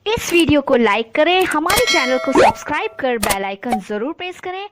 इस वीडियो को लाइक करें, हमारे चैनल को सब्सक्राइब कर बेल आइकन जरूर प्रेस करें।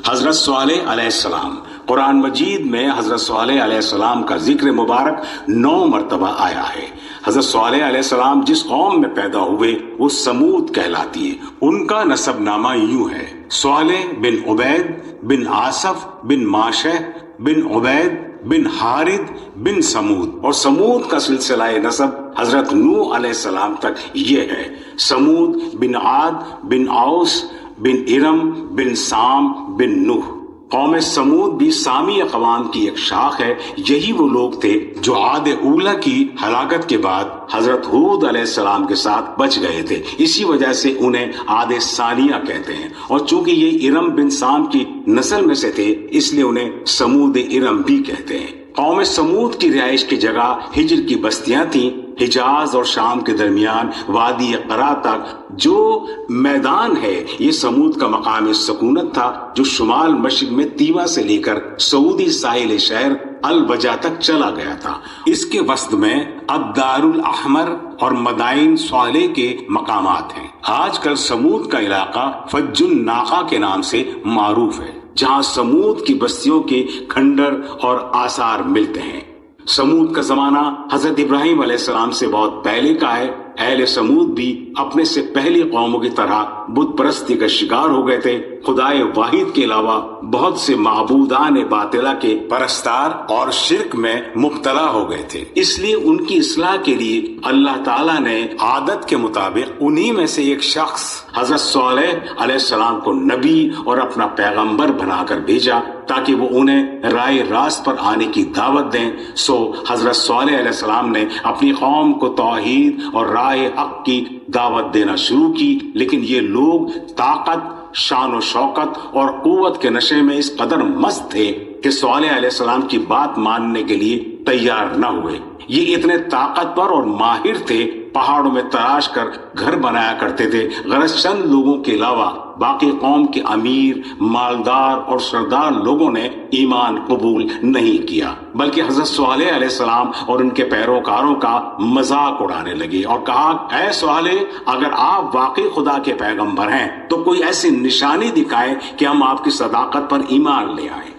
हजरत स्वालेह अलैहिस्सलाम, कुरान मजीद में हजरत स्वालेह अलैहिस्सलाम का जिक्र मुबारक 9 मरतबा आया है। हजरत स्वालेह अलैहिस्सलाम जिस कौम में पैदा हुए वो समूद कहलाती है। उनका नसबनामा यूं है: स्वालेह बिन उबैद बिन आसफ बिन माशह बिन उबैद बिन हारिद बिन समूद। और समूद का सिलसिला नसब हजरत नूह अलैहिस्सलाम तक ये है: समूद बिन आद बिन औस बिन इरम बिन साम बिन नूह। कौम समूद भी सामी अक़वाम की एक शाख है। यही वो लोग थे जो आद ऊला की हलाकत के बाद हजरत हूद अलैहिस्सलाम के साथ बच गए थे। इसी वजह से उन्हें आद सानिया कहते हैं। और चूंकि ये इरम बिन साम की नस्ल में से थे, इसलिए उन्हें समूद इरम भी कहते हैं। कौम समूद की रिहाइश की जगह हिजर की बस्तियां थीं। हिजाज और शाम के दरमियान वादी क़रा तक जो मैदान है, ये समूद का मकाम सकूनत था, जो शुमाल मशरिक में तीवा से लेकर सऊदी साहिल शहर अल वजा तक चला गया था। इसके वस्त में अब दारुल अहमर और मदाइन स्वालेह के मकामात हैं। आजकल समूद का इलाका फज्जुन नाका के नाम से मारूफ है, जहाँ समूद की बस्तियों के खंडर और आसार मिलते हैं। समूद का जमाना हजरत इब्राहिम अलैहिस्सलाम से बहुत पहले का है। अहले समूद भी अपने से पहली कौमों की तरह बुत परस्ती का शिकार हो गए थे। खुदाए वाहिद के अलावा बहुत से माबूदान बातिला के परस्तार और शिर्क में मुब्तला हो गए थे। इसलिए उनकी इस्लाह के लिए अल्लाह ताला ने आदत के मुताबिक उन्हीं में से एक शख्स हजरत स्वालेह अलैहिस्सलाम को नबी और अपना पैगंबर बनाकर भेजा, ताकि वो उन्हें राय रास्त पर आने की दावत दें। सो हजरत स्वालेह अलैहिस्सलाम ने अपनी कौम को तौहीद और राय हक की दावत देना शुरू की। लेकिन ये लोग ताकत, शान और शौकत और कुव्वत के नशे में इस कदर मस्त थे कि स्वालेह अलैहिस्सलाम की बात मानने के लिए तैयार न हुए। ये इतने ताकतवर और माहिर थे, पहाड़ों में तराश कर घर बनाया करते थे। गरज चंद लोगों के अलावा बाकी कौम के अमीर, मालदार और सरदार लोगों ने ईमान कबूल नहीं किया, बल्कि हजरत स्वालेह अलैहिस्सलाम और उनके पैरोकारों का मजाक उड़ाने लगे और कहा, ऐ स्वालेह, अगर आप वाकई खुदा के पैगंबर हैं तो कोई ऐसी निशानी दिखाएं कि हम आपकी सदाकत पर ईमान ले आए।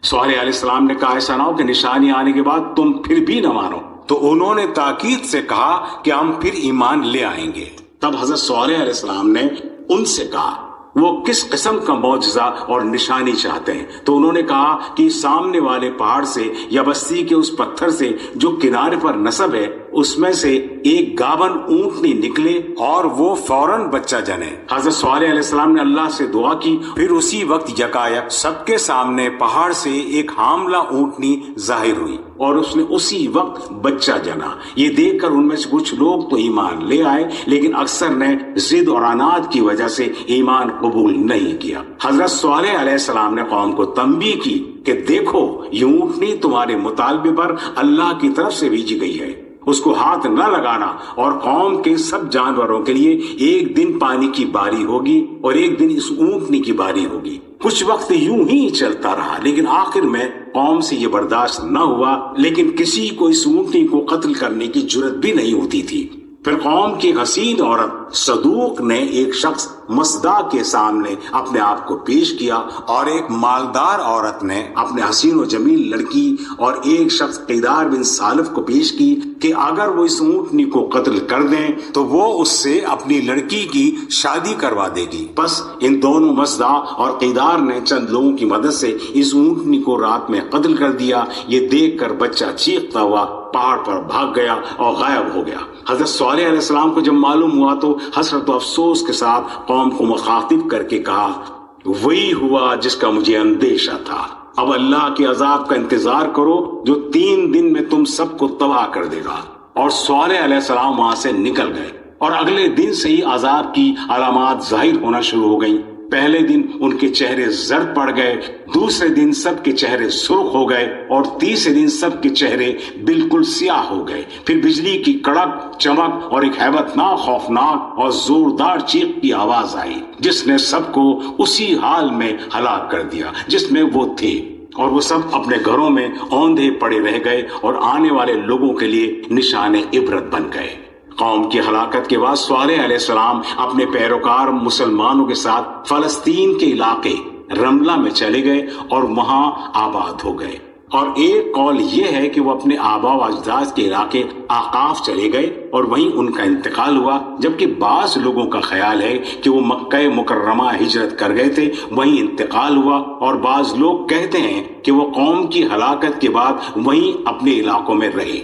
स्वालेह अलैहिस्सलाम ने कहा, ऐसा ना हो कि निशानी आने के बाद तुम फिर भी न मानो। तो उन्होंने ताकीद से कहा कि हम फिर ईमान ले आएंगे। तब हजरत स्वालेह अलैहिस्सलाम ने उनसे कहा वो किस किस्म का मौजज़ा और निशानी चाहते हैं। तो उन्होंने कहा कि सामने वाले पहाड़ से या बस्ती के उस पत्थर से जो किनारे पर नस्ब है, उसमें से एक गावन ऊंटनी निकले और वो फौरन बच्चा जने। हजरत स्वालेह अलैहिस्सलाम ने अल्लाह से दुआ की। फिर उसी वक्त यकायक सबके सामने पहाड़ से एक हामला ऊंटनी जाहिर हुई और उसने उसी वक्त बच्चा जना। ये देखकर उनमें से कुछ लोग तो ईमान ले आए, लेकिन अक्सर ने जिद और अनाद की वजह से ईमान कबूल नहीं किया। हजरत स्वालेह अलैहिस्सलाम ने कौम को तंबीह की कि देखो, ये ऊंटनी तुम्हारे मुतालबे पर अल्लाह की तरफ से भेजी गई है, उसको हाथ न लगाना। और कौम के सब जानवरों के लिए एक दिन पानी की बारी होगी और एक दिन इस ऊंटनी की बारी होगी। कुछ वक्त यूं ही चलता रहा, लेकिन आखिर में कौम से ये बर्दाश्त न हुआ। लेकिन किसी को इस ऊंटनी को कत्ल करने की जुर्रत भी नहीं होती थी। फिर कौम की हसीन औरत सदूक ने एक शख्स मसदा के सामने अपने आप को पेश किया और एक मालदार औरत ने अपने हसीन और जमील लड़की और एक शख्स क़ीदार बिन सालिफ को पेश की कि अगर वो इस ऊंटनी को कत्ल कर दें तो वो उससे अपनी लड़की की शादी करवा देगी। बस इन दोनों मसदा और क़ीदार ने चंद लोगों की मदद से इस ऊंटनी को रात में कत्ल कर दिया। ये देखकर बच्चा चीखता हुआ पहाड़ पर भाग गया और गायब हो गया। हजरत स्वालेह अलैहिस्सलाम को जब मालूम हुआ तो हसरत और अफसोस के साथ कौम को मुखातिब करके कहा, वही हुआ जिसका मुझे अंदेशा था। अब अल्लाह के अजाब का इंतजार करो जो 3 दिन में तुम सबको तबाह कर देगा। और स्वालेह अलैहिस्सलाम वहां से निकल गए और अगले दिन से ही अजाब की अलामात जाहिर होना शुरू हो गईं। पहले दिन उनके चेहरे जर्द पड़ गए, दूसरे दिन सबके चेहरे सुर्ख हो गए और तीसरे दिन सबके चेहरे बिल्कुल सियाह हो गए। फिर बिजली की कड़क, चमक और एक हैबतनाक, खौफनाक और जोरदार चीख की आवाज आई, जिसने सबको उसी हाल में हलाक कर दिया जिसमें वो थे। और वो सब अपने घरों में औंधे पड़े रह गए और आने वाले लोगों के लिए निशाने इबरत बन गए। قوم کی ہلاکت کے بعد صالح علیہ السلام اپنے پیروکار مسلمانوں کے ساتھ فلسطین کے علاقے رملہ میں چلے گئے اور وہاں آباد ہو گئے، اور ایک قول یہ ہے کہ وہ اپنے آبا و اجداد کے علاقے آقاف چلے گئے اور وہیں ان کا انتقال ہوا، جبکہ بعض لوگوں کا خیال ہے کہ وہ مکہ مکرمہ ہجرت کر گئے تھے، وہیں انتقال ہوا، اور بعض لوگ کہتے ہیں کہ وہ قوم کی ہلاکت کے بعد وہیں اپنے علاقوں میں رہے۔